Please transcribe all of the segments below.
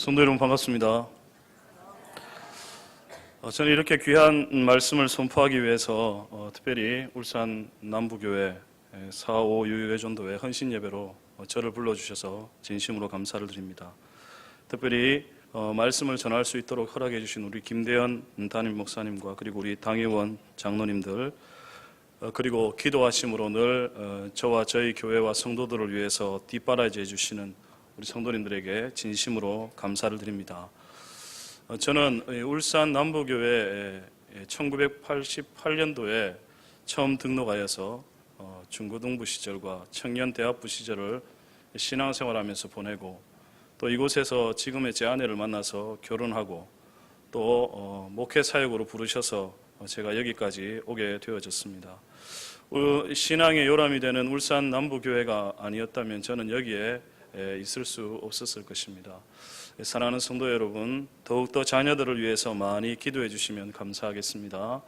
성도 여러분 반갑습니다. 저는 이렇게 귀한 말씀을 선포하기 위해서 특별히 울산 남부교회 4.5 유유회전도회 헌신예배로 저를 불러주셔서 진심으로 감사를 드립니다. 특별히 말씀을 전할 수 있도록 허락해 주신 우리 김대현 담임 목사님과 그리고 우리 당의원 장로님들 그리고 기도하심으로 늘 저와 저희 교회와 성도들을 위해서 뒷바라지 해주시는 우리 성도님들에게 진심으로 감사를 드립니다. 저는 울산 남부교회 1988년도에 처음 등록하여서 중고등부 시절과 청년대학부 시절을 신앙생활하면서 보내고 또 이곳에서 지금의 제 아내를 만나서 결혼하고 또 목회사역으로 부르셔서 제가 여기까지 오게 되어졌습니다. 신앙의 요람이 되는 울산 남부교회가 아니었다면 저는 여기에 있을 수 없었을 것입니다. 사랑하는 성도 여러분, 더욱더 자녀들을 위해서 많이 기도해 주시면 감사하겠습니다.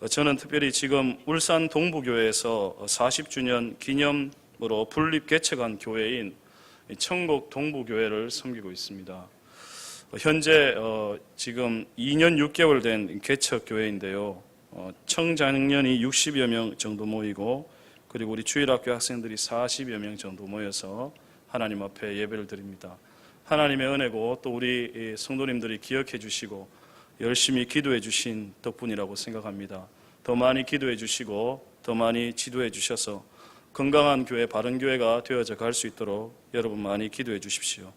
저는 특별히 지금 울산 동부교회에서 40주년 기념으로 분립 개척한 교회인 청곡 동부교회를 섬기고 있습니다. 현재 지금 2년 6개월 된 개척 교회인데요. 청장년이 60여 명 정도 모이고 그리고 우리 주일학교 학생들이 40여 명 정도 모여서 하나님 앞에 예배를 드립니다. 하나님의 은혜고 또 우리 성도님들이 기억해 주시고 열심히 기도해 주신 덕분이라고 생각합니다. 더 많이 기도해 주시고 더 많이 지도해 주셔서 건강한 교회, 바른 교회가 되어져 갈 수 있도록 여러분 많이 기도해 주십시오.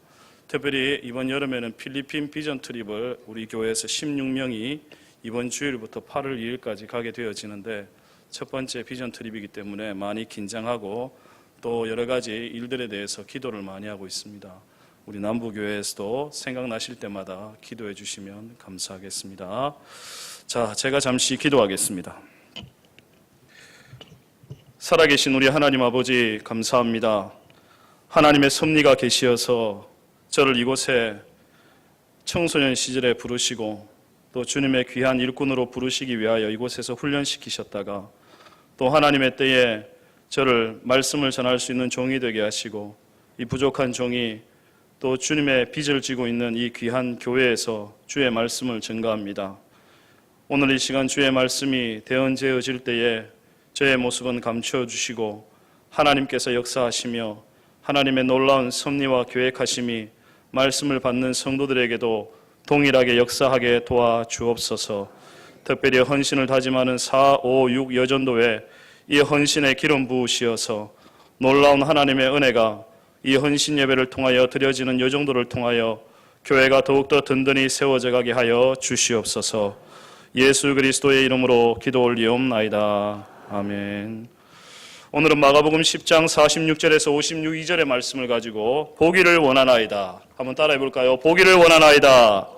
특별히 이번 여름에는 필리핀 비전 트립을 우리 교회에서 16명이 이번 주일부터 8월 2일까지 가게 되어지는데 첫 번째 비전 트립이기 때문에 많이 긴장하고 또 여러 가지 일들에 대해서 기도를 많이 하고 있습니다. 우리 남부교회에서도 생각나실 때마다 기도해 주시면 감사하겠습니다. 자, 제가 잠시 기도하겠습니다. 살아계신 우리 하나님 아버지 감사합니다. 하나님의 섭리가 계시어서 저를 이곳에 청소년 시절에 부르시고 또 주님의 귀한 일꾼으로 부르시기 위하여 이곳에서 훈련시키셨다가 또 하나님의 때에 저를 말씀을 전할 수 있는 종이 되게 하시고 이 부족한 종이 또 주님의 빚을 지고 있는 이 귀한 교회에서 주의 말씀을 전가합니다. 오늘 이 시간 주의 말씀이 대언제어질 때에 저의 모습은 감추어 주시고 하나님께서 역사하시며 하나님의 놀라운 섭리와 계획하심이 말씀을 받는 성도들에게도 동일하게 역사하게 도와주옵소서. 특별히 헌신을 다짐하는 4, 5, 6 여전도에 이 헌신의 기름 부으시어서 놀라운 하나님의 은혜가 이 헌신 예배를 통하여 드려지는 여정도를 통하여 교회가 더욱더 든든히 세워져 가게 하여 주시옵소서. 예수 그리스도의 이름으로 기도 올리옵나이다. 아멘. 오늘은 마가복음 10장 46절에서 52절의 말씀을 가지고 보기를 원하나이다. 한번 따라해 볼까요? 보기를 원하나이다.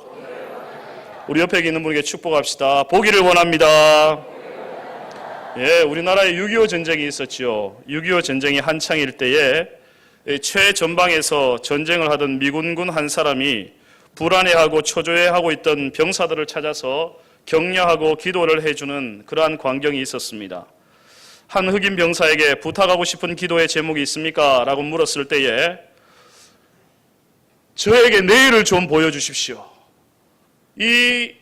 우리 옆에 있는 분에게 축복합시다. 보기를 원합니다. 예, 우리나라에 6.25 전쟁이 있었죠. 6.25 전쟁이 한창일 때에 최전방에서 전쟁을 하던 미군군 한 사람이 불안해하고 초조해하고 있던 병사들을 찾아서 격려하고 기도를 해주는 그러한 광경이 있었습니다. 한 흑인 병사에게 부탁하고 싶은 기도의 제목이 있습니까? 라고 물었을 때에 저에게 내일을 좀 보여주십시오. 이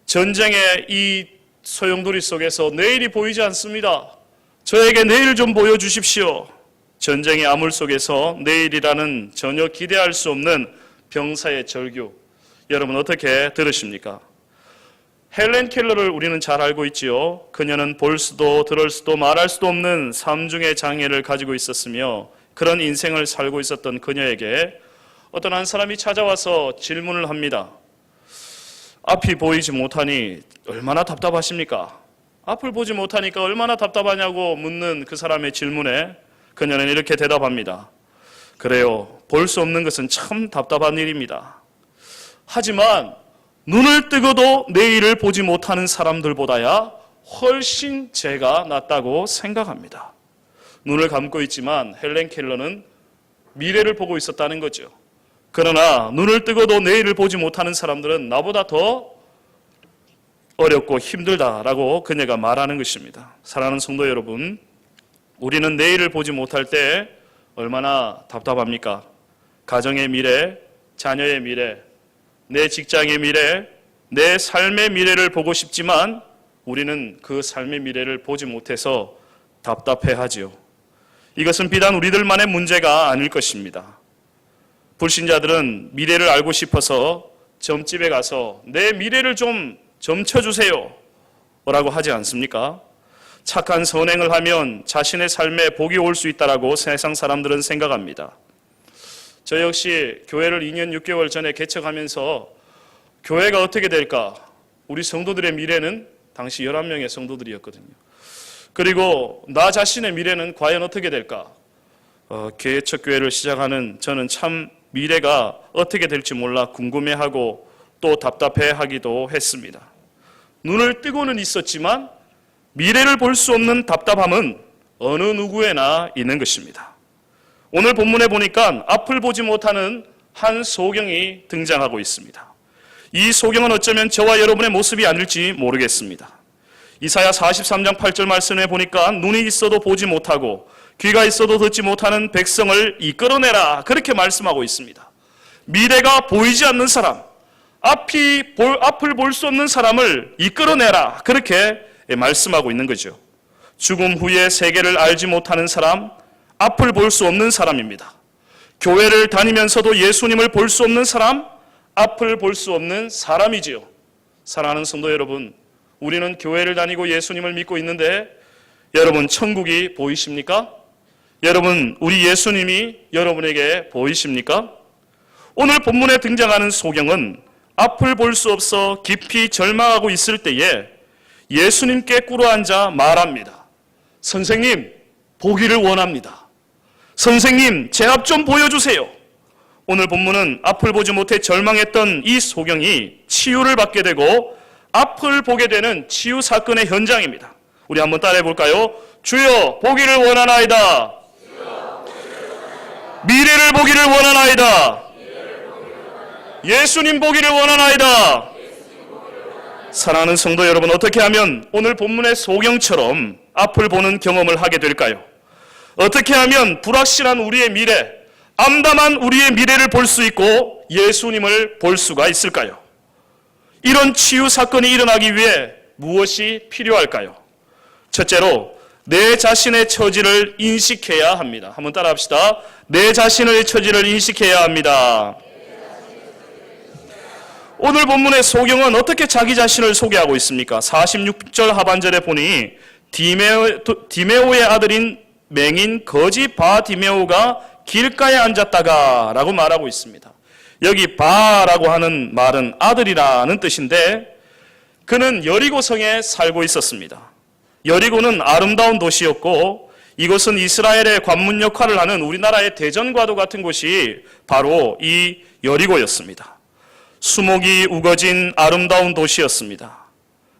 전쟁의 이 소용돌이 속에서 내일이 보이지 않습니다. 저에게 내일 좀 보여주십시오. 전쟁의 암울 속에서 내일이라는 전혀 기대할 수 없는 병사의 절규. 여러분 어떻게 들으십니까? 헬렌 켈러를 우리는 잘 알고 있지요. 그녀는 볼 수도 들을 수도 말할 수도 없는 삼중의 장애를 가지고 있었으며 그런 인생을 살고 있었던 그녀에게 어떤 한 사람이 찾아와서 질문을 합니다. 앞이 보이지 못하니 얼마나 답답하십니까? 앞을 보지 못하니까 얼마나 답답하냐고 묻는 그 사람의 질문에 그녀는 이렇게 대답합니다. 그래요. 볼 수 없는 것은 참 답답한 일입니다. 하지만 눈을 뜨고도 내일을 보지 못하는 사람들보다야 훨씬 죄가 낫다고 생각합니다. 눈을 감고 있지만 헬렌 켈러는 미래를 보고 있었다는 거죠. 그러나 눈을 뜨고도 내일을 보지 못하는 사람들은 나보다 더 어렵고 힘들다라고 그녀가 말하는 것입니다. 사랑하는 성도 여러분, 우리는 내일을 보지 못할 때 얼마나 답답합니까? 가정의 미래, 자녀의 미래, 내 직장의 미래, 내 삶의 미래를 보고 싶지만 우리는 그 삶의 미래를 보지 못해서 답답해하지요. 이것은 비단 우리들만의 문제가 아닐 것입니다. 불신자들은 미래를 알고 싶어서 점집에 가서 내 미래를 좀 점쳐주세요 라고 하지 않습니까? 착한 선행을 하면 자신의 삶에 복이 올 수 있다라고 세상 사람들은 생각합니다. 저 역시 교회를 2년 6개월 전에 개척하면서 교회가 어떻게 될까? 우리 성도들의 미래는 당시 11명의 성도들이었거든요. 그리고 나 자신의 미래는 과연 어떻게 될까? 개척교회를 시작하는 저는 참 미래가 어떻게 될지 몰라 궁금해하고 또 답답해하기도 했습니다. 눈을 뜨고는 있었지만 미래를 볼 수 없는 답답함은 어느 누구에나 있는 것입니다. 오늘 본문에 보니까 앞을 보지 못하는 한 소경이 등장하고 있습니다. 이 소경은 어쩌면 저와 여러분의 모습이 아닐지 모르겠습니다. 이사야 43장 8절 말씀에 보니까 눈이 있어도 보지 못하고 귀가 있어도 듣지 못하는 백성을 이끌어내라 그렇게 말씀하고 있습니다. 미래가 보이지 않는 사람, 앞을 볼 수 없는 사람을 이끌어내라 그렇게 말씀하고 있는 거죠. 죽음 후의 세계를 알지 못하는 사람, 앞을 볼 수 없는 사람입니다. 교회를 다니면서도 예수님을 볼 수 없는 사람, 앞을 볼 수 없는 사람이지요. 사랑하는 성도 여러분, 우리는 교회를 다니고 예수님을 믿고 있는데 여러분 천국이 보이십니까? 여러분 우리 예수님이 여러분에게 보이십니까? 오늘 본문에 등장하는 소경은 앞을 볼 수 없어 깊이 절망하고 있을 때에 예수님께 꿇어앉아 말합니다. 선생님, 보기를 원합니다. 선생님, 제 앞 좀 보여주세요. 오늘 본문은 앞을 보지 못해 절망했던 이 소경이 치유를 받게 되고 앞을 보게 되는 치유 사건의 현장입니다. 우리 한번 따라해 볼까요? 주여, 보기를 원하나이다. 미래를 보기를 원하나이다. 예수님 보기를 원하나이다. 사랑하는 성도 여러분, 어떻게 하면 오늘 본문의 소경처럼 앞을 보는 경험을 하게 될까요? 어떻게 하면 불확실한 우리의 미래, 암담한 우리의 미래를 볼 수 있고 예수님을 볼 수가 있을까요? 이런 치유 사건이 일어나기 위해 무엇이 필요할까요? 첫째로 내 자신의 처지를 인식해야 합니다. 한번 따라합시다. 내 자신의 처지를 인식해야 합니다. 오늘 본문의 소경은 어떻게 자기 자신을 소개하고 있습니까? 46절 하반절에 보니 디메오의 아들인 맹인 거지 바디메오가 길가에 앉았다가 라고 말하고 있습니다. 여기 바라고 하는 말은 아들이라는 뜻인데 그는 여리고성에 살고 있었습니다. 여리고는 아름다운 도시였고 이곳은 이스라엘의 관문 역할을 하는 우리나라의 대전과도 같은 곳이 바로 이 여리고였습니다. 수목이 우거진 아름다운 도시였습니다.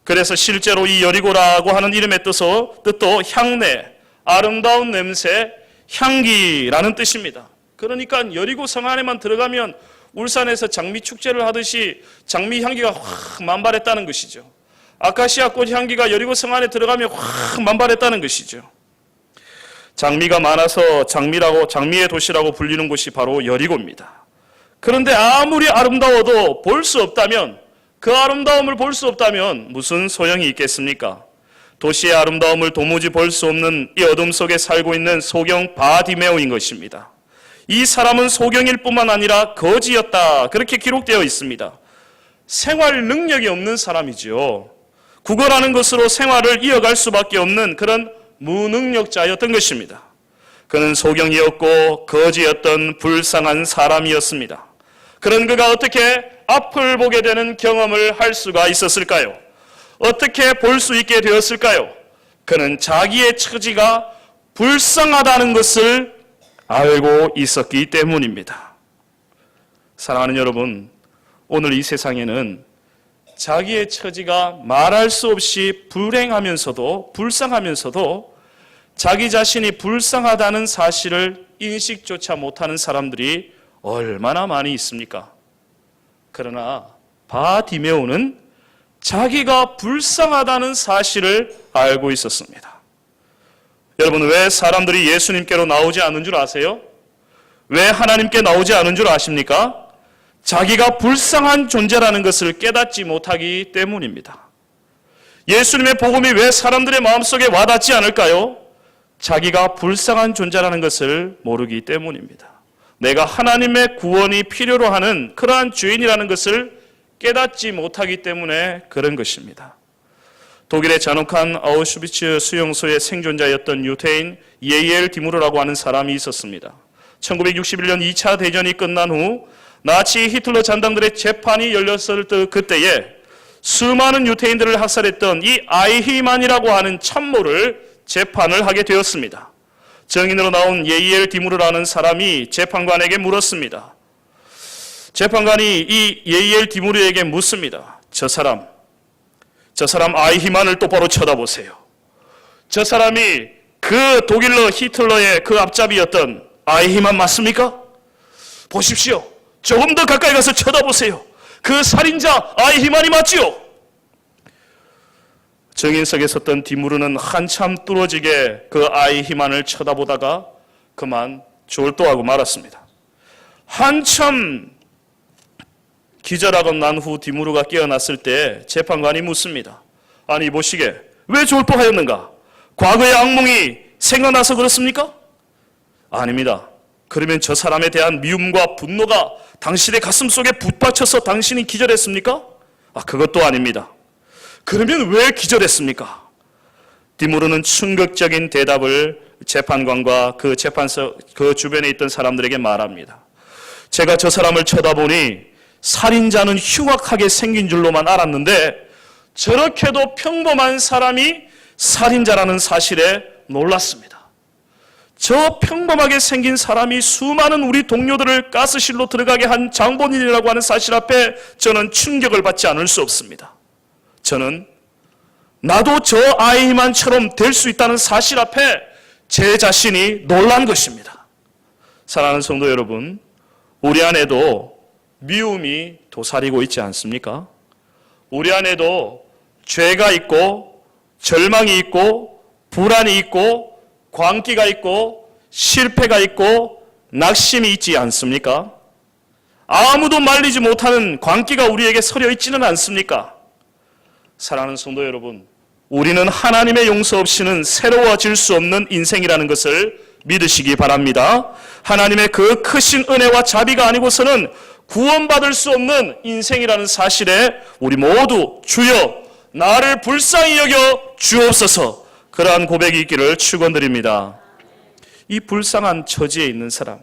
그래서 실제로 이 여리고라고 하는 이름의 뜻도 향내, 아름다운 냄새, 향기라는 뜻입니다. 그러니까 여리고 성 안에만 들어가면 울산에서 장미 축제를 하듯이 장미 향기가 확 만발했다는 것이죠. 아카시아 꽃 향기가 여리고 성 안에 들어가면 확 만발했다는 것이죠. 장미가 많아서 장미의 도시라고 불리는 곳이 바로 여리고입니다. 그런데 아무리 아름다워도 볼 수 없다면, 그 아름다움을 볼 수 없다면 무슨 소용이 있겠습니까? 도시의 아름다움을 도무지 볼 수 없는 이 어둠 속에 살고 있는 소경 바디메오인 것입니다. 이 사람은 소경일 뿐만 아니라 거지였다, 그렇게 기록되어 있습니다. 생활 능력이 없는 사람이지요. 구걸하는 것으로 생활을 이어갈 수밖에 없는 그런 무능력자였던 것입니다. 그는 소경이었고 거지였던 불쌍한 사람이었습니다. 그런 그가 어떻게 앞을 보게 되는 경험을 할 수가 있었을까요? 어떻게 볼 수 있게 되었을까요? 그는 자기의 처지가 불쌍하다는 것을 알고 있었기 때문입니다. 사랑하는 여러분, 오늘 이 세상에는 자기의 처지가 말할 수 없이 불행하면서도 불쌍하면서도 자기 자신이 불쌍하다는 사실을 인식조차 못하는 사람들이 얼마나 많이 있습니까? 그러나 바디메오는 자기가 불쌍하다는 사실을 알고 있었습니다. 여러분, 왜 사람들이 예수님께로 나오지 않는 줄 아세요? 왜 하나님께 나오지 않은 줄 아십니까? 자기가 불쌍한 존재라는 것을 깨닫지 못하기 때문입니다. 예수님의 복음이 왜 사람들의 마음속에 와닿지 않을까요? 자기가 불쌍한 존재라는 것을 모르기 때문입니다. 내가 하나님의 구원이 필요로 하는 그러한 죄인이라는 것을 깨닫지 못하기 때문에 그런 것입니다. 독일의 잔혹한 아우슈비츠 수용소의 생존자였던 유태인 예이엘 디무르라고 하는 사람이 있었습니다. 1961년 2차 대전이 끝난 후 나치 히틀러 잔당들의 재판이 열렸을 그때에 수많은 유태인들을 학살했던 이 아이히만이라고 하는 참모를 재판을 하게 되었습니다. 증인으로 나온 예이엘 디무르라는 사람이 재판관에게 물었습니다. 재판관이 이 예이엘 디무르에게 묻습니다. 저 사람 아이히만을 똑바로 쳐다보세요. 저 사람이 그 독일러 히틀러의 그 앞잡이였던 아이히만 맞습니까? 보십시오. 조금 더 가까이 가서 쳐다보세요. 그 살인자 아이히만이 맞지요? 증인석에 섰던 디무르는 한참 뚫어지게 그 아이히만을 쳐다보다가 그만 졸도하고 말았습니다. 한참 기절하고 난 후 디무르가 깨어났을 때 재판관이 묻습니다. 아니 보시게 왜 졸도하였는가? 과거의 악몽이 생각나서 그렇습니까? 아닙니다. 그러면 저 사람에 대한 미움과 분노가 당신의 가슴 속에 붙박혀서 당신이 기절했습니까? 그것도 아닙니다. 그러면 왜 기절했습니까? 디무르는 충격적인 대답을 재판관과 그 주변에 있던 사람들에게 말합니다. 제가 저 사람을 쳐다보니 살인자는 흉악하게 생긴 줄로만 알았는데 저렇게도 평범한 사람이 살인자라는 사실에 놀랐습니다. 저 평범하게 생긴 사람이 수많은 우리 동료들을 가스실로 들어가게 한 장본인이라고 하는 사실 앞에 저는 충격을 받지 않을 수 없습니다. 저는 나도 저 아이만처럼 될 수 있다는 사실 앞에 제 자신이 놀란 것입니다. 사랑하는 성도 여러분, 우리 안에도 미움이 도사리고 있지 않습니까? 우리 안에도 죄가 있고 절망이 있고 불안이 있고 광기가 있고 실패가 있고 낙심이 있지 않습니까? 아무도 말리지 못하는 광기가 우리에게 서려 있지는 않습니까? 사랑하는 성도 여러분, 우리는 하나님의 용서 없이는 새로워질 수 없는 인생이라는 것을 믿으시기 바랍니다. 하나님의 그 크신 은혜와 자비가 아니고서는 구원받을 수 없는 인생이라는 사실에 우리 모두 주여 나를 불쌍히 여겨 주옵소서, 그러한 고백이 있기를 축원드립니다. 이 불쌍한 처지에 있는 사람,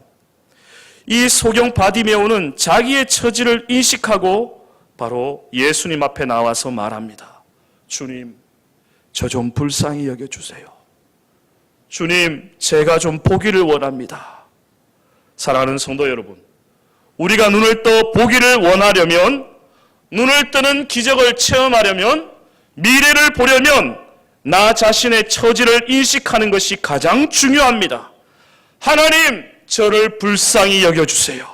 이 소경 바디메오는 자기의 처지를 인식하고 바로 예수님 앞에 나와서 말합니다. 주님, 저 좀 불쌍히 여겨주세요. 주님, 제가 좀 보기를 원합니다. 사랑하는 성도 여러분, 우리가 눈을 떠 보기를 원하려면, 눈을 뜨는 기적을 체험하려면, 미래를 보려면 나 자신의 처지를 인식하는 것이 가장 중요합니다. 하나님, 저를 불쌍히 여겨주세요.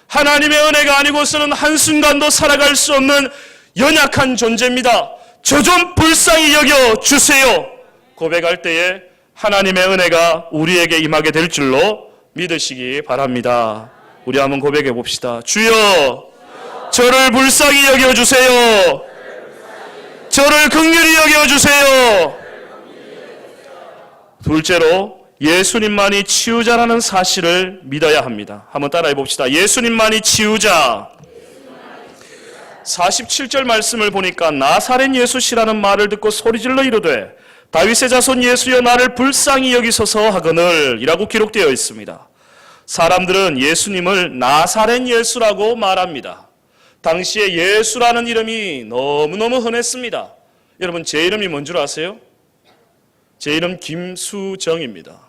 하나님의 은혜가 아니고서는 한순간도 살아갈 수 없는 연약한 존재입니다. 저 좀 불쌍히 여겨주세요. 고백할 때에 하나님의 은혜가 우리에게 임하게 될 줄로 믿으시기 바랍니다. 우리 한번 고백해 봅시다. 주여, 저를 불쌍히 여겨주세요. 저를 긍휼히 여겨주세요. 둘째로 예수님만이 치유자라는 사실을 믿어야 합니다. 한번 따라해 봅시다. 예수님만이 치유자. 47절 말씀을 보니까 나사렛 예수시라는 말을 듣고 소리질러 이르되 다윗의 자손 예수여 나를 불쌍히 여기소서 하거늘 이라고 기록되어 있습니다. 사람들은 예수님을 나사렛 예수라고 말합니다. 당시에 예수라는 이름이 너무너무 흔했습니다. 여러분, 제 이름이 뭔 줄 아세요? 제 이름 김수정입니다.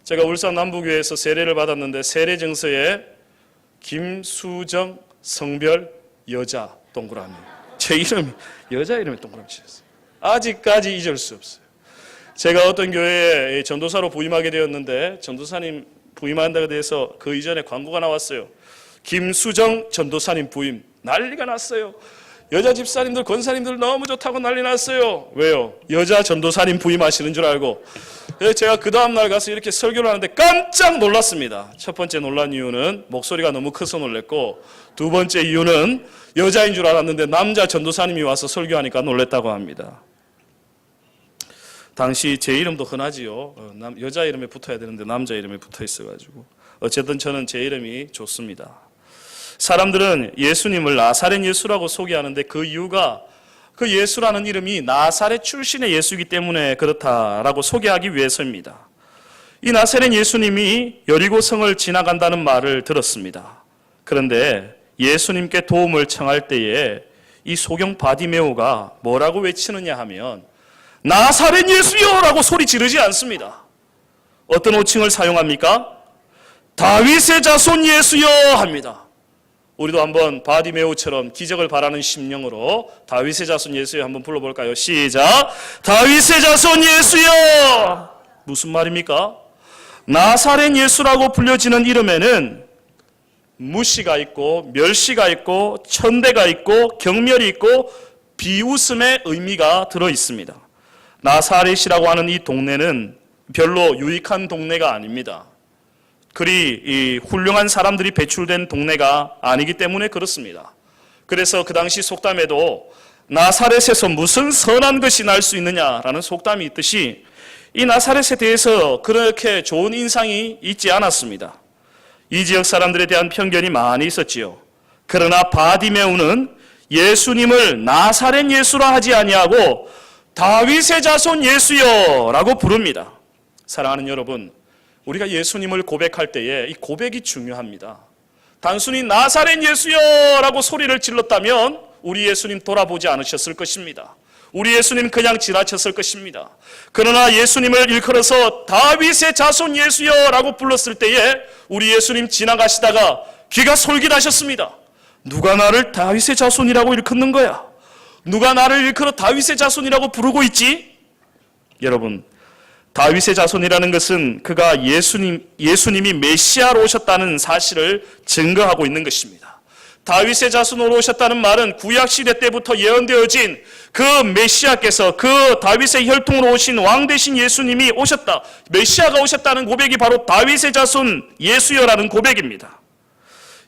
제가 울산 남부교회에서 세례를 받았는데 세례 증서에 김수정 성별 여자 동그라미, 제 이름이 여자 이름에 동그라미 쳤어요. 아직까지 잊을 수 없어요. 제가 어떤 교회에 전도사로 부임하게 되었는데 전도사님 부임한다고 돼서 그 이전에 광고가 나왔어요. 김수정 전도사님 부임. 난리가 났어요. 여자 집사님들, 권사님들 너무 좋다고 난리 났어요. 왜요? 여자 전도사님 부임하시는 줄 알고. 그래서 제가 그 다음날 가서 이렇게 설교를 하는데 깜짝 놀랐습니다. 첫 번째 놀란 이유는 목소리가 너무 커서 놀랬고, 두 번째 이유는 여자인 줄 알았는데 남자 전도사님이 와서 설교하니까 놀랬다고 합니다. 당시 제 이름도 흔하지요. 여자 이름에 붙어야 되는데 남자 이름에 붙어 있어가지고. 어쨌든 저는 제 이름이 좋습니다. 사람들은 예수님을 나사렛 예수라고 소개하는데 그 이유가 그 예수라는 이름이 나사렛 출신의 예수이기 때문에 그렇다라고 소개하기 위해서입니다. 이 나사렛 예수님이 여리고성을 지나간다는 말을 들었습니다. 그런데 예수님께 도움을 청할 때에 이 소경 바디메오가 뭐라고 외치느냐 하면 나사렛 예수여! 라고 소리 지르지 않습니다. 어떤 호칭을 사용합니까? 다윗의 자손 예수여! 합니다. 우리도 한번 바디메오처럼 기적을 바라는 심령으로 다윗의 자손 예수여 한번 불러볼까요? 시작! 다윗의 자손 예수여! 무슨 말입니까? 나사렛 예수라고 불려지는 이름에는 무시가 있고 멸시가 있고 천대가 있고 경멸이 있고 비웃음의 의미가 들어 있습니다. 나사렛이라고 하는 이 동네는 별로 유익한 동네가 아닙니다. 그리 훌륭한 사람들이 배출된 동네가 아니기 때문에 그렇습니다. 그래서 그 당시 속담에도 나사렛에서 무슨 선한 것이 날 수 있느냐라는 속담이 있듯이 이 나사렛에 대해서 그렇게 좋은 인상이 있지 않았습니다. 이 지역 사람들에 대한 편견이 많이 있었지요. 그러나 바디메오는 예수님을 나사렛 예수라 하지 아니하고 다윗의 자손 예수여 라고 부릅니다. 사랑하는 여러분, 우리가 예수님을 고백할 때에 이 고백이 중요합니다. 단순히 나사렛 예수여 라고 소리를 질렀다면 우리 예수님 돌아보지 않으셨을 것입니다. 우리 예수님 그냥 지나쳤을 것입니다. 그러나 예수님을 일컬어서 다윗의 자손 예수여 라고 불렀을 때에 우리 예수님 지나가시다가 귀가 솔깃하셨습니다. 누가 나를 다윗의 자손이라고 일컫는 거야? 누가 나를 일컬어 다윗의 자손이라고 부르고 있지? 여러분, 다윗의 자손이라는 것은 그가 예수님이 메시아로 오셨다는 사실을 증거하고 있는 것입니다. 다윗의 자손으로 오셨다는 말은 구약시대 때부터 예언되어진 그 메시아께서 그 다윗의 혈통으로 오신 왕 되신 예수님이 오셨다. 메시아가 오셨다는 고백이 바로 다윗의 자손 예수여라는 고백입니다.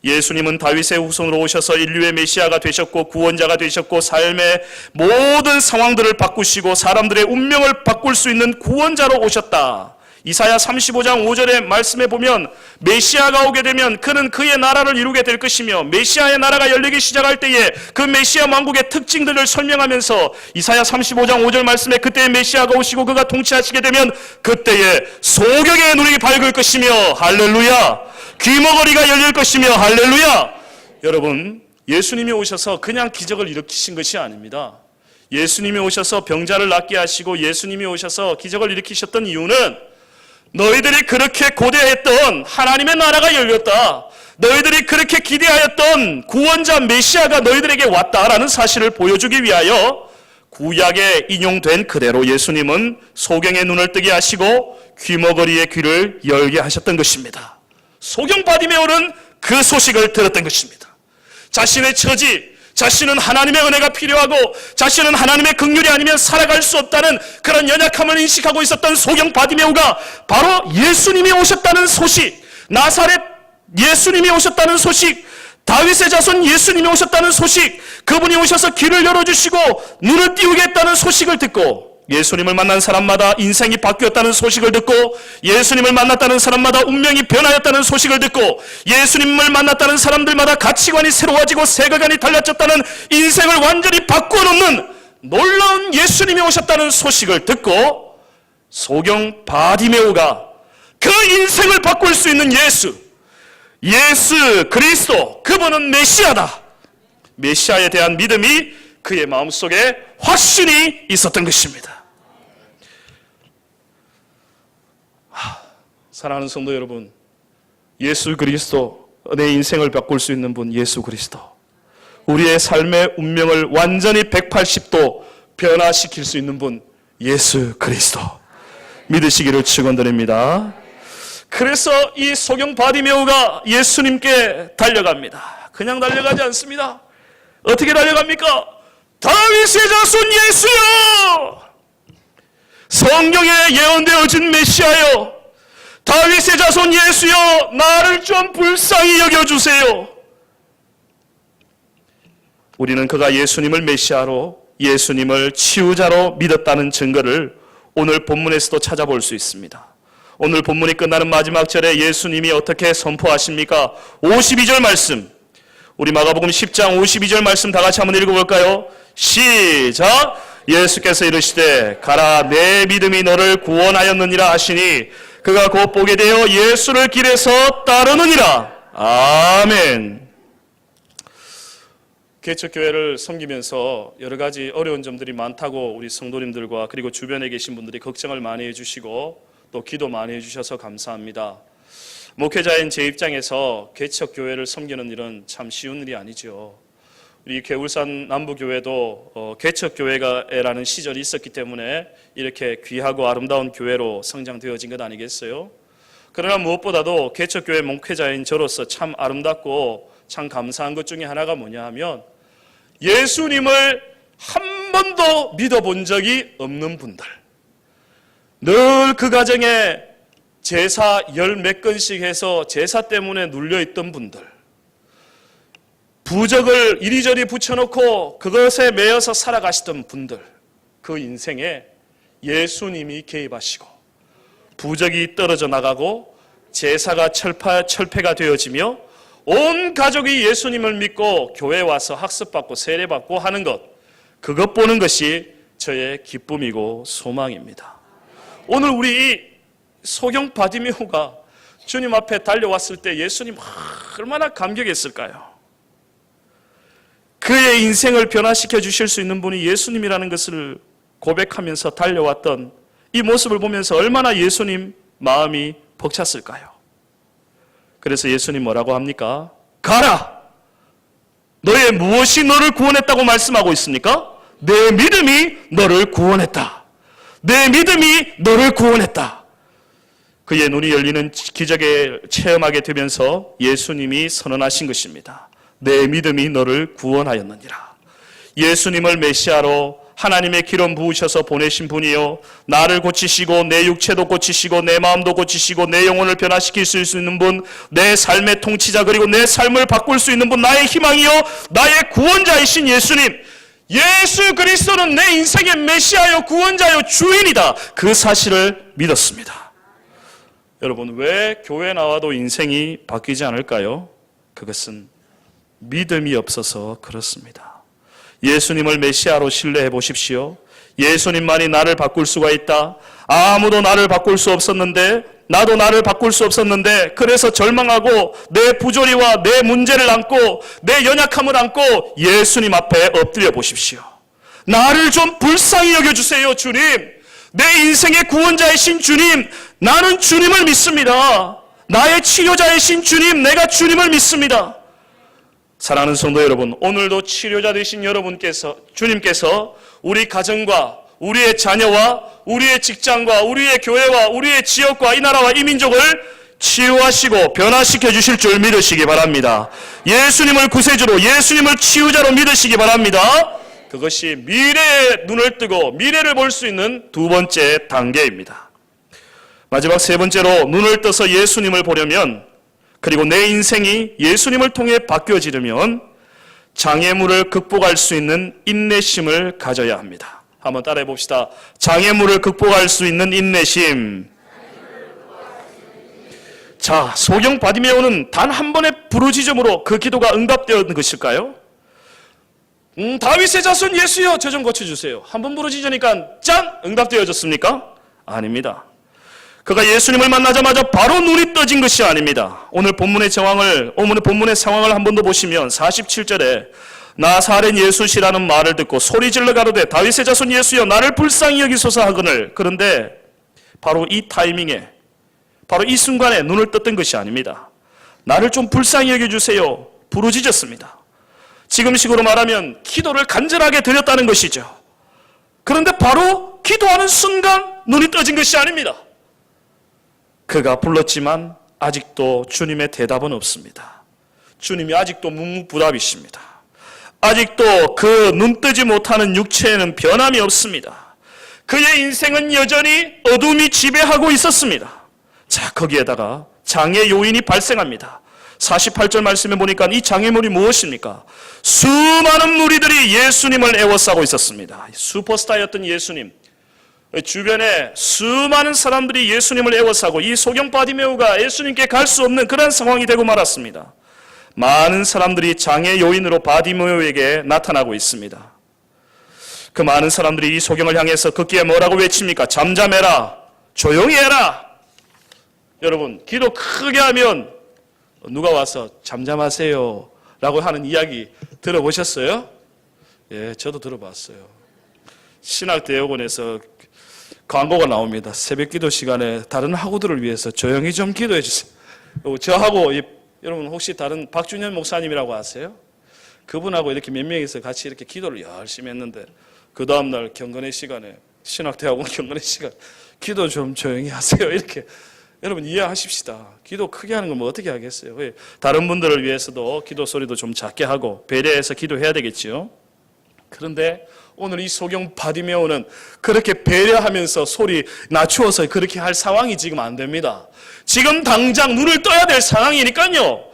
예수님은 다윗의 후손으로 오셔서 인류의 메시아가 되셨고 구원자가 되셨고 삶의 모든 상황들을 바꾸시고 사람들의 운명을 바꿀 수 있는 구원자로 오셨다. 이사야 35장 5절의 말씀에 보면 메시아가 오게 되면 그는 그의 나라를 이루게 될 것이며 메시아의 나라가 열리기 시작할 때에 그 메시아 왕국의 특징들을 설명하면서 이사야 35장 5절 말씀에 그때의 메시아가 오시고 그가 통치하시게 되면 그때에 소경의 눈이 밝을 것이며 할렐루야, 귀머거리가 열릴 것이며 할렐루야. 여러분, 예수님이 오셔서 그냥 기적을 일으키신 것이 아닙니다. 예수님이 오셔서 병자를 낫게 하시고 예수님이 오셔서 기적을 일으키셨던 이유는 너희들이 그렇게 고대했던 하나님의 나라가 열렸다, 너희들이 그렇게 기대하였던 구원자 메시아가 너희들에게 왔다라는 사실을 보여주기 위하여 구약에 인용된 그대로 예수님은 소경의 눈을 뜨게 하시고 귀머거리의 귀를 열게 하셨던 것입니다. 소경 바디메오는 그 소식을 들었던 것입니다. 자신의 처지, 자신은 하나님의 은혜가 필요하고 자신은 하나님의 긍휼이 아니면 살아갈 수 없다는 그런 연약함을 인식하고 있었던 소경 바디메오가 바로 예수님이 오셨다는 소식, 나사렛 예수님이 오셨다는 소식, 다윗의 자손 예수님이 오셨다는 소식, 그분이 오셔서 길을 열어주시고 눈을 띄우겠다는 소식을 듣고 예수님을 만난 사람마다 인생이 바뀌었다는 소식을 듣고 예수님을 만났다는 사람마다 운명이 변하였다는 소식을 듣고 예수님을 만났다는 사람들마다 가치관이 새로워지고 세계관이 달라졌다는 인생을 완전히 바꿔놓는 놀라운 예수님이 오셨다는 소식을 듣고 소경 바디메오가 그 인생을 바꿀 수 있는 예수 그리스도, 그분은 메시아다, 메시아에 대한 믿음이 그의 마음속에 확신이 있었던 것입니다. 사랑하는 성도 여러분, 예수 그리스도, 내 인생을 바꿀 수 있는 분 예수 그리스도, 우리의 삶의 운명을 완전히 180도 변화시킬 수 있는 분 예수 그리스도 믿으시기를 축원드립니다. 그래서 이 소경 바디메오가 예수님께 달려갑니다. 그냥 달려가지 않습니다. 어떻게 달려갑니까? 다윗의 자손 예수여! 성경에 예언되어진 메시아여, 다윗의 자손 예수여, 나를 좀 불쌍히 여겨주세요. 우리는 그가 예수님을 메시아로, 예수님을 치유자로 믿었다는 증거를 오늘 본문에서도 찾아볼 수 있습니다. 오늘 본문이 끝나는 마지막 절에 예수님이 어떻게 선포하십니까? 52절 말씀, 우리 마가복음 10장 52절 말씀 다 같이 한번 읽어볼까요? 시작! 예수께서 이르시되 가라, 내 믿음이 너를 구원하였느니라 하시니 그가 곧 보게 되어 예수를 길에서 따르느니라. 아멘. 개척교회를 섬기면서 여러 가지 어려운 점들이 많다고 우리 성도님들과 그리고 주변에 계신 분들이 걱정을 많이 해주시고 또 기도 많이 해주셔서 감사합니다. 목회자인 제 입장에서 개척교회를 섬기는 일은 참 쉬운 일이 아니죠. 우리 개울산 남부교회도 개척교회라는 시절이 있었기 때문에 이렇게 귀하고 아름다운 교회로 성장되어진 것 아니겠어요? 그러나 무엇보다도 개척교회 목회자인 저로서 참 아름답고 참 감사한 것 중에 하나가 뭐냐 하면 예수님을 한 번도 믿어본 적이 없는 분들, 늘 그 가정에 제사 열 몇 건씩 해서 제사 때문에 눌려있던 분들, 부적을 이리저리 붙여놓고 그것에 매여서 살아가시던 분들, 그 인생에 예수님이 개입하시고 부적이 떨어져 나가고 제사가 철폐가 되어지며 온 가족이 예수님을 믿고 교회에 와서 학습받고 세례받고 하는 것, 그것 보는 것이 저의 기쁨이고 소망입니다. 오늘 우리 소경 바디메오가 주님 앞에 달려왔을 때 예수님 얼마나 감격했을까요? 그의 인생을 변화시켜 주실 수 있는 분이 예수님이라는 것을 고백하면서 달려왔던 이 모습을 보면서 얼마나 예수님 마음이 벅찼을까요? 그래서 예수님 뭐라고 합니까? 가라! 너의 무엇이 너를 구원했다고 말씀하고 있습니까? 내 믿음이 너를 구원했다. 내 믿음이 너를 구원했다. 그의 눈이 열리는 기적을 체험하게 되면서 예수님이 선언하신 것입니다. 내 믿음이 너를 구원하였느니라. 예수님을 메시아로 하나님의 기름 부으셔서 보내신 분이요, 나를 고치시고 내 육체도 고치시고 내 마음도 고치시고 내 영혼을 변화시킬 수 있는 분, 내 삶의 통치자 그리고 내 삶을 바꿀 수 있는 분, 나의 희망이요 나의 구원자이신 예수님, 예수 그리스도는 내 인생의 메시아요 구원자요 주인이다. 그 사실을 믿었습니다. 여러분, 왜 교회 나와도 인생이 바뀌지 않을까요? 그것은 믿음이 없어서 그렇습니다. 예수님을 메시아로 신뢰해 보십시오. 예수님만이 나를 바꿀 수가 있다. 아무도 나를 바꿀 수 없었는데, 나도 나를 바꿀 수 없었는데, 그래서 절망하고 내 부조리와 내 문제를 안고 내 연약함을 안고 예수님 앞에 엎드려 보십시오. 나를 좀 불쌍히 여겨주세요, 주님. 내 인생의 구원자이신 주님, 나는 주님을 믿습니다. 나의 치료자이신 주님, 내가 주님을 믿습니다. 사랑하는 성도 여러분, 오늘도 치료자 되신 여러분께서, 주님께서 우리 가정과 우리의 자녀와 우리의 직장과 우리의 교회와 우리의 지역과 이 나라와 이 민족을 치유하시고 변화시켜 주실 줄 믿으시기 바랍니다. 예수님을 구세주로, 예수님을 치유자로 믿으시기 바랍니다. 그것이 미래에 눈을 뜨고 미래를 볼 수 있는 두 번째 단계입니다. 마지막 세 번째로, 눈을 떠서 예수님을 보려면, 그리고 내 인생이 예수님을 통해 바뀌어지려면 장애물을 극복할 수 있는 인내심을 가져야 합니다. 한번 따라해 봅시다. 장애물을 극복할 수 있는 인내심. 자, 소경 바디메오는 단 한 번의 부르짖음으로 그 기도가 응답되었는 것일까요? 다윗의 자손 예수여, 저 좀 고쳐주세요. 한 번 부르짖으니까 짠! 응답되어졌습니까? 아닙니다. 그가 예수님을 만나자마자 바로 눈이 떠진 것이 아닙니다. 오늘 본문의 상황을 한 번 더 보시면 47절에 나사렛 예수시라는 말을 듣고 소리질러 가로되 다윗의 자손 예수여 나를 불쌍히 여기소서 하거늘. 그런데 바로 이 타이밍에, 바로 이 순간에 눈을 떴던 것이 아닙니다. 나를 좀 불쌍히 여겨주세요, 부르짖었습니다. 지금식으로 말하면 기도를 간절하게 드렸다는 것이죠. 그런데 바로 기도하는 순간 눈이 떠진 것이 아닙니다. 그가 불렀지만 아직도 주님의 대답은 없습니다. 주님이 아직도 묵묵부답이십니다. 아직도 그 눈뜨지 못하는 육체에는 변함이 없습니다. 그의 인생은 여전히 어둠이 지배하고 있었습니다. 자, 거기에다가 장애 요인이 발생합니다. 48절 말씀에 보니까 이 장애물이 무엇입니까? 수많은 무리들이 예수님을 애워싸고 있었습니다. 슈퍼스타였던 예수님, 주변에 수많은 사람들이 예수님을 애워싸고 이 소경 바디메오가 예수님께 갈 수 없는 그런 상황이 되고 말았습니다. 많은 사람들이 장애 요인으로 바디메오에게 나타나고 있습니다. 그 많은 사람들이 이 소경을 향해서 걷기에 뭐라고 외칩니까? 잠잠해라, 조용히 해라. 여러분, 기도 크게 하면 누가 와서 잠잠하세요 라고 하는 이야기 들어보셨어요? 예, 저도 들어봤어요. 신학대학원에서 광고가 나옵니다. 새벽 기도 시간에 다른 학우들을 위해서 조용히 좀 기도해 주세요. 저하고 여러분 혹시 다른 박준현 목사님이라고 아세요? 그분하고 이렇게 몇 명이서 같이 이렇게 기도를 열심히 했는데 그 다음날 경건의 시간에 신학대학원 경건의 시간 기도 좀 조용히 하세요. 이렇게 여러분 이해하십시다. 기도 크게 하는 건 뭐 어떻게 하겠어요? 다른 분들을 위해서도 기도 소리도 좀 작게 하고 배려해서 기도해야 되겠지요. 그런데 오늘 이 소경 바디메오는 그렇게 배려하면서 소리 낮추어서 그렇게 할 상황이 지금 안 됩니다. 지금 당장 눈을 떠야 될 상황이니까요.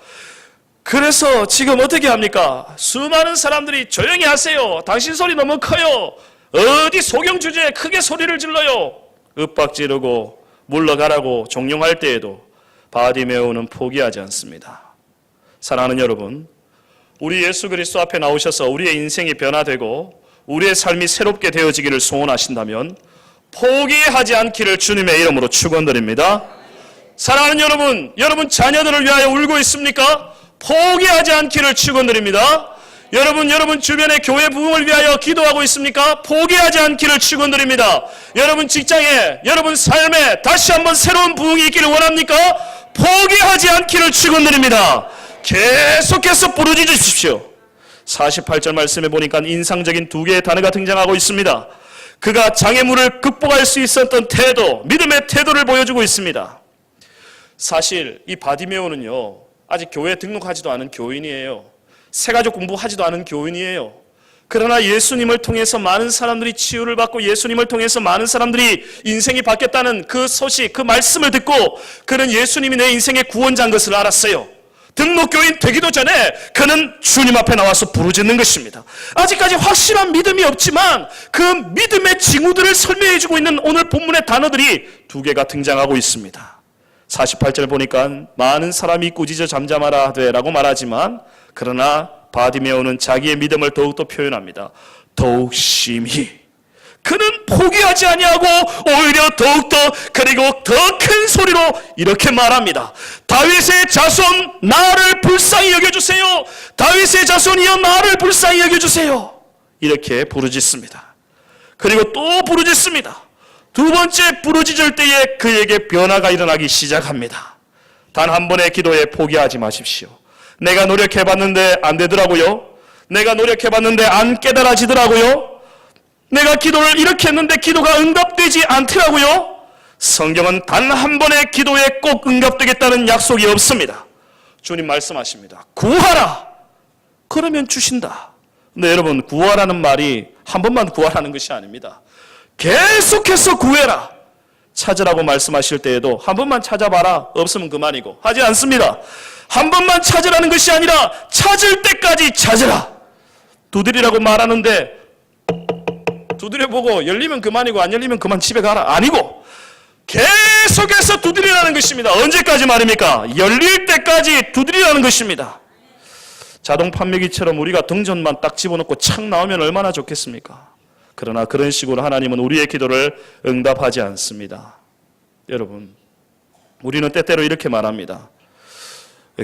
그래서 지금 어떻게 합니까? 수많은 사람들이 조용히 하세요. 당신 소리 너무 커요. 어디 소경 주제에 크게 소리를 질러요. 윽박 지르고 물러가라고 종용할 때에도 바디메오는 포기하지 않습니다. 사랑하는 여러분, 우리 예수 그리스도 앞에 나오셔서 우리의 인생이 변화되고 우리의 삶이 새롭게 되어지기를 소원하신다면 포기하지 않기를 주님의 이름으로 축원드립니다. 사랑하는 여러분, 여러분 자녀들을 위하여 울고 있습니까? 포기하지 않기를 축원드립니다. 여러분 주변의 교회 부흥을 위하여 기도하고 있습니까? 포기하지 않기를 축원드립니다. 여러분 직장에, 여러분 삶에 다시 한번 새로운 부흥이 있기를 원합니까? 포기하지 않기를 축원드립니다. 계속해서 부르짖으십시오. 48절 말씀에 보니까 인상적인 두 개의 단어가 등장하고 있습니다. 그가 장애물을 극복할 수 있었던 태도, 믿음의 태도를 보여주고 있습니다. 사실 이 바디메오는요, 아직 교회에 등록하지도 않은 교인이에요. 새가족 공부하지도 않은 교인이에요. 그러나 예수님을 통해서 많은 사람들이 치유를 받고 예수님을 통해서 많은 사람들이 인생이 바뀌었다는 그 소식, 그 말씀을 듣고 그는 예수님이 내 인생의 구원자인 것을 알았어요. 등록교인 되기도 전에 그는 주님 앞에 나와서 부르짖는 것입니다. 아직까지 확실한 믿음이 없지만 그 믿음의 징후들을 설명해 주고 있는 오늘 본문의 단어들이 두 개가 등장하고 있습니다. 48절 보니까 많은 사람이 꾸짖어 잠잠하라 하되 라고 말하지만 그러나 바디메오는 자기의 믿음을 더욱더 표현합니다. 더욱 심히. 그는 포기하지 아니하고 오히려 더욱더 그리고 더 큰 소리로 이렇게 말합니다. 다윗의 자손 나를 불쌍히 여겨주세요. 다윗의 자손이여 나를 불쌍히 여겨주세요. 이렇게 부르짖습니다. 그리고 또 부르짖습니다. 두 번째 부르짖을 때에 그에게 변화가 일어나기 시작합니다. 단 한 번의 기도에 포기하지 마십시오. 내가 노력해봤는데 안 되더라고요. 내가 노력해봤는데 안 깨달아지더라고요. 내가 기도를 이렇게 했는데 기도가 응답되지 않더라고요. 성경은 단 한 번의 기도에 꼭 응답되겠다는 약속이 없습니다. 주님 말씀하십니다. 구하라. 그러면 주신다. 근데 여러분 구하라는 말이 한 번만 구하라는 것이 아닙니다. 계속해서 구해라. 찾으라고 말씀하실 때에도 한 번만 찾아봐라. 없으면 그만이고 하지 않습니다. 한 번만 찾으라는 것이 아니라 찾을 때까지 찾으라. 두드리라고 말하는데 두드려보고 열리면 그만이고 안 열리면 그만 집에 가라. 아니고 계속해서 두드리라는 것입니다. 언제까지 말입니까? 열릴 때까지 두드리라는 것입니다. 자동 판매기처럼 우리가 동전만 딱 집어넣고 착 나오면 얼마나 좋겠습니까? 그러나 그런 식으로 하나님은 우리의 기도를 응답하지 않습니다. 여러분, 우리는 때때로 이렇게 말합니다.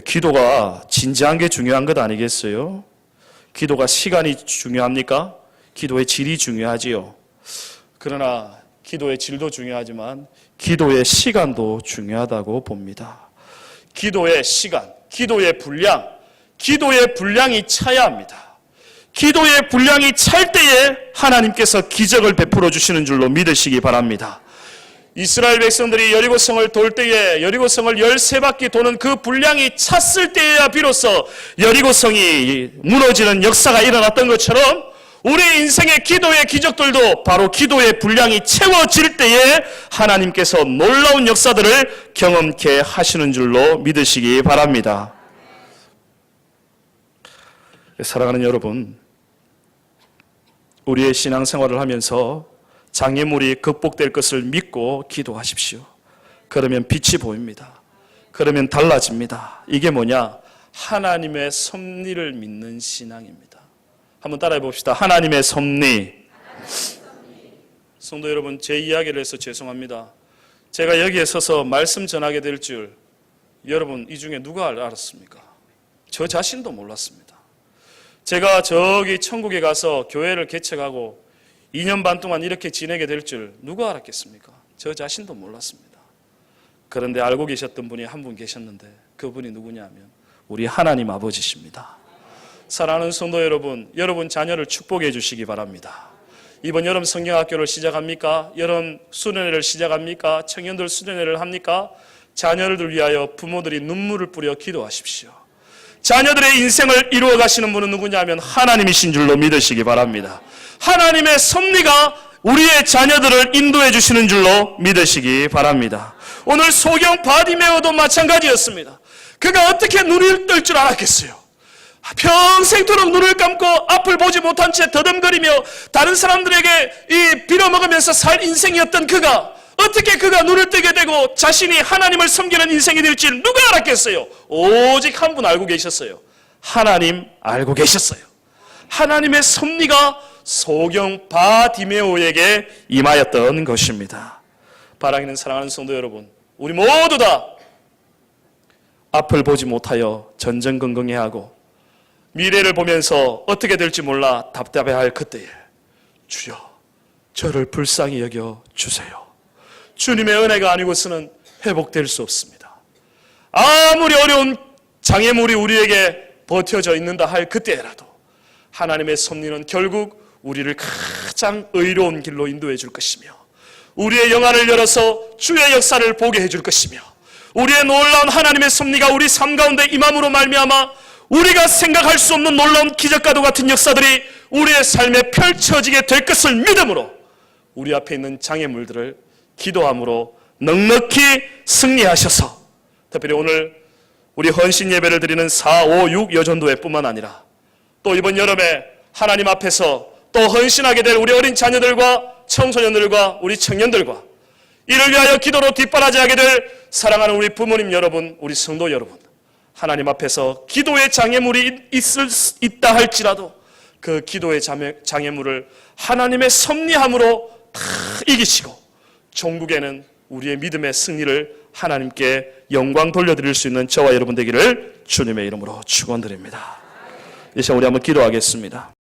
기도가 진지한 게 중요한 것 아니겠어요? 기도가 시간이 중요합니까? 기도의 질이 중요하지요. 그러나 기도의 질도 중요하지만 기도의 시간도 중요하다고 봅니다. 기도의 시간, 기도의 분량이 차야 합니다. 기도의 분량이 찰 때에 하나님께서 기적을 베풀어 주시는 줄로 믿으시기 바랍니다. 이스라엘 백성들이 여리고성을 돌 때에 여리고성을 13바퀴 도는 그 분량이 찼을 때에야 비로소 여리고성이 무너지는 역사가 일어났던 것처럼 우리 인생의 기도의 기적들도 바로 기도의 분량이 채워질 때에 하나님께서 놀라운 역사들을 경험케 하시는 줄로 믿으시기 바랍니다. 사랑하는 여러분, 우리의 신앙생활을 하면서 장애물이 극복될 것을 믿고 기도하십시오. 그러면 빛이 보입니다. 그러면 달라집니다. 이게 뭐냐? 하나님의 섭리를 믿는 신앙입니다. 한번 따라해 봅시다. 하나님의 섭리. 성도 여러분, 제 이야기를 해서 죄송합니다. 제가 여기에 서서 말씀 전하게 될 줄 여러분 이 중에 누가 알았습니까? 저 자신도 몰랐습니다. 제가 저기 천국에 가서 교회를 개척하고 2년 반 동안 이렇게 지내게 될 줄 누가 알았겠습니까? 저 자신도 몰랐습니다. 그런데 알고 계셨던 분이 한 분 계셨는데 그분이 누구냐면 우리 하나님 아버지십니다. 사랑하는 성도 여러분, 여러분 자녀를 축복해 주시기 바랍니다. 이번 여름 성경학교를 시작합니까? 여름 수련회를 시작합니까? 청년들 수련회를 합니까? 자녀를 위하여 부모들이 눈물을 뿌려 기도하십시오. 자녀들의 인생을 이루어 가시는 분은 누구냐면 하나님이신 줄로 믿으시기 바랍니다. 하나님의 섭리가 우리의 자녀들을 인도해 주시는 줄로 믿으시기 바랍니다. 오늘 소경 바디메오도 마찬가지였습니다. 그가 어떻게 눈을 뜰 줄 알았겠어요? 평생토록 눈을 감고 앞을 보지 못한 채 더듬거리며 다른 사람들에게 빌어먹으면서 살 인생이었던 그가 어떻게 그가 눈을 뜨게 되고 자신이 하나님을 섬기는 인생이 될지 누가 알았겠어요? 오직 한 분 알고 계셨어요. 하나님 알고 계셨어요. 하나님의 섭리가 소경 바디메오에게 임하였던 것입니다. 바라기는 사랑하는 성도 여러분, 우리 모두 다 앞을 보지 못하여 전전긍긍해하고 미래를 보면서 어떻게 될지 몰라 답답해할 그때에 주여 저를 불쌍히 여겨 주세요. 주님의 은혜가 아니고서는 회복될 수 없습니다. 아무리 어려운 장애물이 우리에게 버텨져 있는다 할 그때라도 하나님의 섭리는 결국 우리를 가장 의로운 길로 인도해 줄 것이며 우리의 영안을 열어서 주의 역사를 보게 해줄 것이며 우리의 놀라운 하나님의 섭리가 우리 삶 가운데 임함으로 말미암아 우리가 생각할 수 없는 놀라운 기적과도 같은 역사들이 우리의 삶에 펼쳐지게 될 것을 믿음으로 우리 앞에 있는 장애물들을 기도함으로 넉넉히 승리하셔서 특별히 오늘 우리 헌신 예배를 드리는 4, 5, 6 여전도회 뿐만 아니라 또 이번 여름에 하나님 앞에서 또 헌신하게 될 우리 어린 자녀들과 청소년들과 우리 청년들과 이를 위하여 기도로 뒷바라지하게 될 사랑하는 우리 부모님 여러분, 우리 성도 여러분, 하나님 앞에서 기도의 장애물이 있다 할지라도 그 기도의 장애물을 하나님의 섭리함으로 다 이기시고 종국에는 우리의 믿음의 승리를 하나님께 영광 돌려드릴 수 있는 저와 여러분 되기를 주님의 이름으로 축원드립니다. 이 시간 우리 한번 기도하겠습니다.